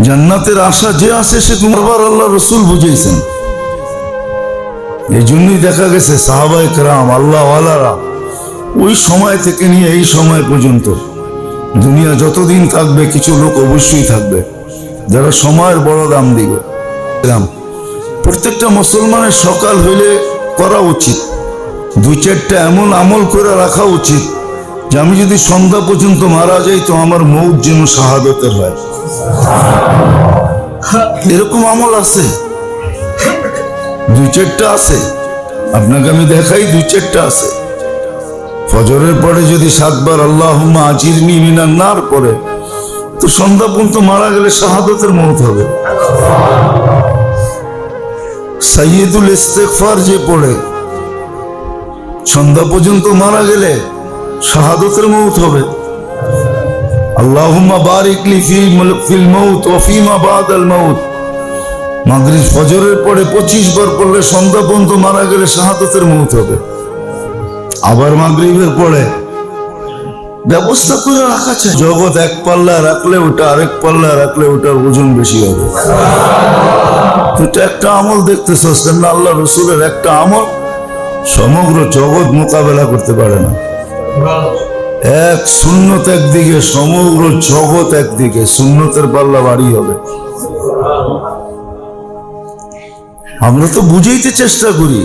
জান্নাতের আশা যে আছে সে তোমার আল্লাহ রসুল বুঝিয়েছেন। এই জন্যই দেখা গেছে সাহাবায়ে কেরাম আল্লাহ ওয়ালারা ওই সময় থেকে নিয়ে এই সময় পর্যন্ত দুনিয়া যতদিন থাকবে কিছু লোক অবশ্যই থাকবে যারা সময়ের বড় দাম দিবে। প্রত্যেকটা মুসলমানের সকাল হইলে করা উচিত দুই চারটা এমন আমল করে রাখা উচিত যে আমি যদি সন্ধ্যা পর্যন্ত মারা যাই তো আমার মৌত যেন শাহাদাতের হয়। এরকম আমল আছে, দুই চারটা আছে, আপনাকে আমি দেখাই দুই চারটা আছে। ফজরের পরে যদি 7 বার আল্লাহুম্মা আজিরনি মিনান নার পড়ে তো সন্ধ্যা পর্যন্ত মারা গেলে শাহাদাতের মৌত হবে। সাইয়্যিদুল ইস্তিগফার যে পড়ে সন্ধ্যা পর্যন্ত মারা গেলে শাহাদাতের মৌত হবে। আল্লাহুম্মা বারিক লি ফিল মাউত ওয়া ফিমা বাদাল মাউত মাগরিব ফজরের পরে 25 বার পড়লে সন্ধ্যা পর্যন্ত মারা গেলে শাহাদাতের মৌত হবে। আবার মাগরিবের পরে ব্যবস্থা করে রাখা চাই। জগৎ এক পাল্লা রাখলে ওটা আরেক পাল্লা রাখলে ওটার ওজন বেশি হবে। এটা একটা আমল দেখতেছস না, আল্লাহ রসুলের একটা আমল সমগ্র জগৎ মোকাবেলা করতে পারে না। এক সুন্নত একদিকে, সমগ্র জগৎ একদিকে, সুন্নতের পাল্লা ভারী হবে। আমরা তো বুঝাইতে চেষ্টা করি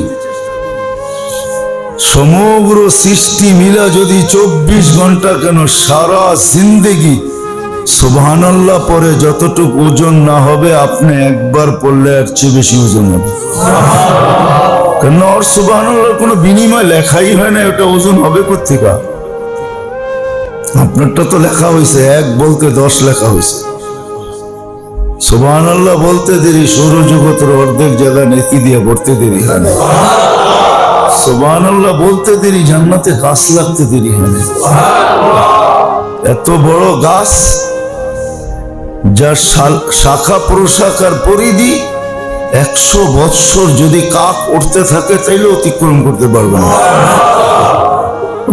সমগ্র সৃষ্টি মিলা যদি 24 ঘন্টা কেন সারা জিন্দেগি সুবহানাল্লাহ পরে যতটুকু ওজন না হবে আপনি একবার পড়লে এর চেয়ে বেশি ওজন হবে। কেন ওর সুবহানাল্লাহর কোনো বিনিময় লেখাই হয় না, ওটা ওজন হবে কোত্থেকে? আপনারটা তো লেখা হয়েছে, 1 বলতে 10 লেখা হয়েছে। সুবহানাল্লাহ বলতে দেরি সৌরজগতের অর্ধেক জায়গা নেকি দিয়ে ভরতে দেরি হয় না। সুবহানাল্লাহ বলতে দেরি জান্নাতে গাছ লাগতে দেরি হয় না। এত বড় গাছ যার শাখা প্রশাখার পরিধি 100 বৎসর যদি কাক উঠতে থাকে তাইলে অতিক্রম করতে পারবে না।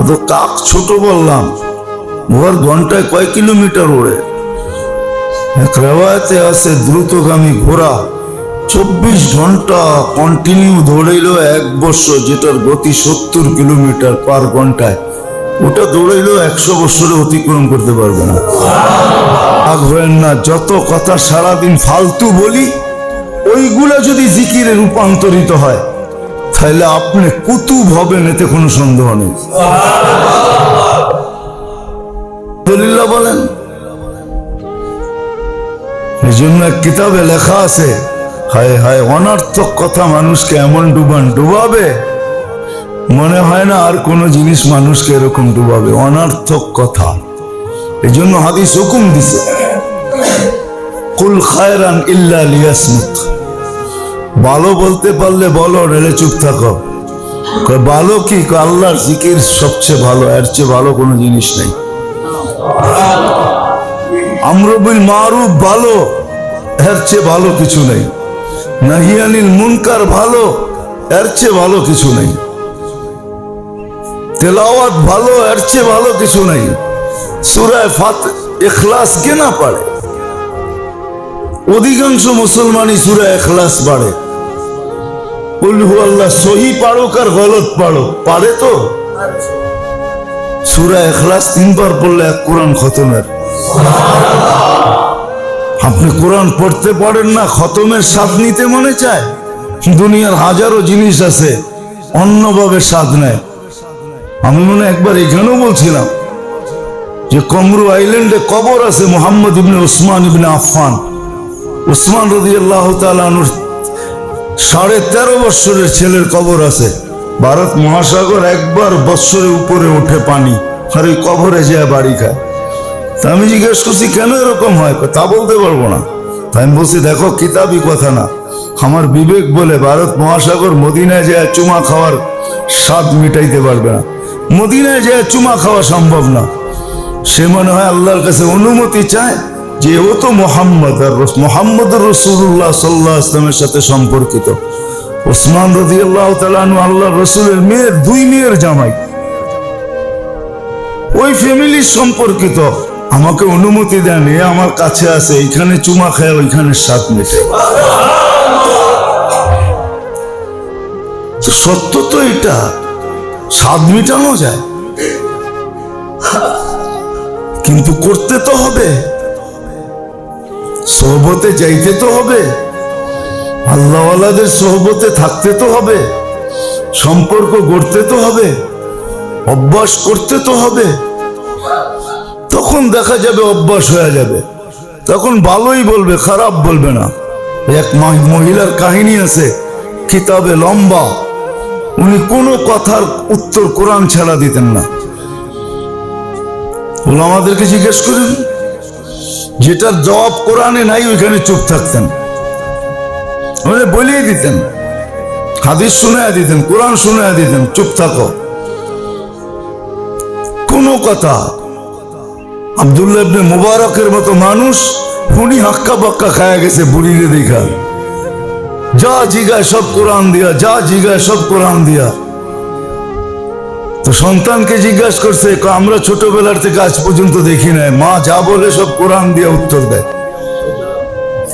তো কাক ছোট বললাম, ওর ঘন্টায় কয় কিলোমিটার ওড়ে। এক রেওয়ায়েতে আছে দ্রুতগামী ঘোড়া 24 ঘন্টা কন্টিনিউ দৌড়াইলো 1 বছর, যেটার গতি 70 কিলোমিটার পার ঘন্টায়, ওটা দৌড়াইলো 100 বছরে অতিক্রম করতে পারবে না। রাগ হবেন না, যত কথা সারাদিন ফালতু বলি ওইগুলা যদি জিকিরে রূপান্তরিত হয় তাহলে আপনি কুতুব হবেন, এতে কোনো সন্দেহ নেই। আলহামদুলিল্লাহ বলেন। এই জন্য কিতাবে লেখা আছে, হায় হায় অনর্থক কথা মানুষকে এমন ডুবাবে মনে হয় না আর কোন জিনিস মানুষকে এরকম ডুবাবে, অনর্থক কথা। এই জন্য হাদিস হুকুম দিছে, কুল খায়রান ইল্লা লিয়াসমুত, ভালো বলতে পারলে বলো, নইলে চুপ থাকো। ভালো কি? আল্লাহর জিকির সবচেয়ে ভালো, এর চেয়ে ভালো কোনো জিনিস নেই। আমর বিল মারুফ ভালো, এর চেয়ে ভালো কিছু নেই। নাহি আনিল মুনকার ভালো, এর চেয়ে ভালো কিছু নেই। তেলাওয়াত ভালো, এর চেয়ে ভালো কিছু নেই। সূরা ইখলাস কে না পারে? অধিকাংশ মুসলমানই সূরা ইখলাস পড়ে। কুল হুয়াল্লাহ সহি পারো আর গলত পারো, পারে তো? সূরা ইখলাস 3 বার পড়লে 1 কোরআন খতমের। আপনি কোরআন পড়তে পারেন না, খতমের স্বাদ নিতে মনে চায়? দুনিয়ার হাজারো জিনিস আছে অন্যভাবে স্বাদ নেয়। আমি মনে একবার এখানেও বলছিলাম যে কমরু আইল্যান্ডে কবর আছে মুহাম্মদ ইবনে উসমান ইবনে আফফান। উসমান রাদিয়াল্লাহু তাআলা আনহুর 13.5 বছরের ছেলের কবর আছে। ভারত মহাসাগর একবার বৎসরের উপরে ওঠে পানি, আর ওই কবরে যায় বাড়ি খায়। তা আমি জিজ্ঞেস করছি কেন এরকম হয়? তা বলতে পারবো না। তাই আমি বলছি দেখো কিতাবি কথা না, আমার বিবেক বলে ভারত মহাসাগর মদিনায় যায় চুমা খাওয়ার স্বাদ মিটাইতে পারবে না, মদিনায় যায় চুমা খাওয়া সম্ভব না। সে মনে হয় আল্লাহর কাছে অনুমতি চায় যে ও তো মোহাম্মদ রাসূলুল্লাহ সাল্লাল্লাহু আলাইহি ওয়াসাল্লামের সাথে সম্পর্কিত। উসমান রাদিয়াল্লাহু তাআলা আনহু আল্লাহর রাসূলের মেয়ের 2 মেয়ের জামাই, ওই ফ্যামিলির সম্পর্কিত। আমাকে অনুমতি দেন, এ আমার কাছে আছে, এইখানে চুমা খায় ওইখানে স্বাদ মেটে। তো সত্য তো এটা, স্বাদ মেটানো যায়, কিন্তু করতে তো হবে, সোহবতে যাইতে তো হবে, আল্লাহওয়ালাদের সোহবতে থাকতে তো হবে, সম্পর্ক গড়তে তো হবে, অভ্যাস করতে তো হবে। তখন দেখা যাবে অভ্যাস হয়ে যাবে, তখন ভালোই বলবে, খারাপ বলবে না। এক মহিলার কাহিনী আছে কিতাবে, লম্বা, উনি কোনো কথার উত্তর কোরআন ছাড়া দিতেন না। ওলামাদেরকে জিজ্ঞেস করেন, যেটার জবাব কোরআনে নাই ওইখানে চুপ থাকতেন, বলিয়ে দিতেন, হাদিস শুনাইয়া দিতেন, কোরআন শুনাইয়া দিতেন, চুপ থাকো, কোনো কথা। আব্দুল্লাহ ইবনে মুবারকের মতো মানুষ, উনি হাক্কা বাক্কা খায়া গেছে বুড়িরে দেখা, যা জিগায় সব কোরআন দিয়া, যা জিগায় সব কোরআন দিয়া। তো সন্তানকে জিজ্ঞাসা করছে, আমরা ছোটবেলার থেকে আজ পর্যন্ত দেখি নাই, মা যা বলে সব কোরআন দিয়া উত্তর দেয়।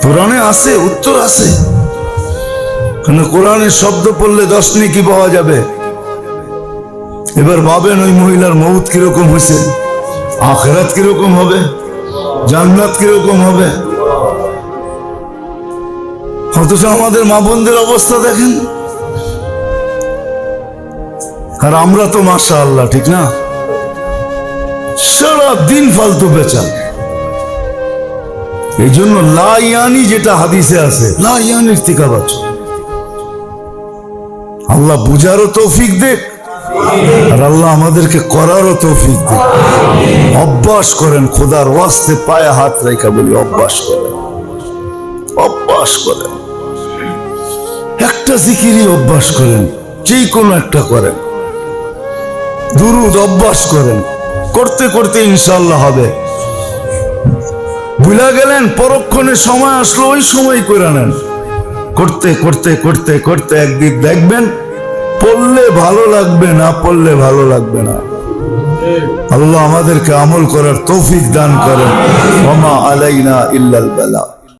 কোরআনে আছে, উত্তর আছে, কারণ কোরআনের শব্দ পড়লে 10 নেকি পাওয়া যাবে। এবার ভাবেন ওই মহিলার মউত কিরকম হয়েছে, আখিরাত কিরকম হবে, জান্নাত কিরকম হবে। অথচ আমাদের মা বোনদের অবস্থা দেখেন, আর আমরা তো মাশাআল্লাহ, ঠিক না, সারা দিন ফালতু বেচা। এই জন্য লা ইয়ানি যেটা হাদিসে আছে, লা ইয়ানির থেকে বাঁচো। আল্লাহ বুঝারও তৌফিক দেখ, আর আল্লাহ আমাদেরকে করারও তৌফিক দেখ। অভ্যাস করেন, খোদার ওয়াস্তে পায়ে হাত রেখা বলি, অভ্যাস করেন, অভ্যাস করেন, একটা জিকিরই অভ্যাস করেন, যে কোনো একটা করেন, দুরুদ অভ্যাস করেন, করতে করতে ইনশাআল্লাহ হবে। ভুলে গেলেন, পরক্ষণে সময় আসলো, ওই সময় করে নেন, করতে করতে করতে করতে একদিন দেখবেন পড়লে ভালো লাগবে, না পড়লে ভালো লাগবে না। আল্লাহ আমাদেরকে আমল করার তৌফিক দান করেন। ওয়া মা আলাইনা ইল্লাল বালা।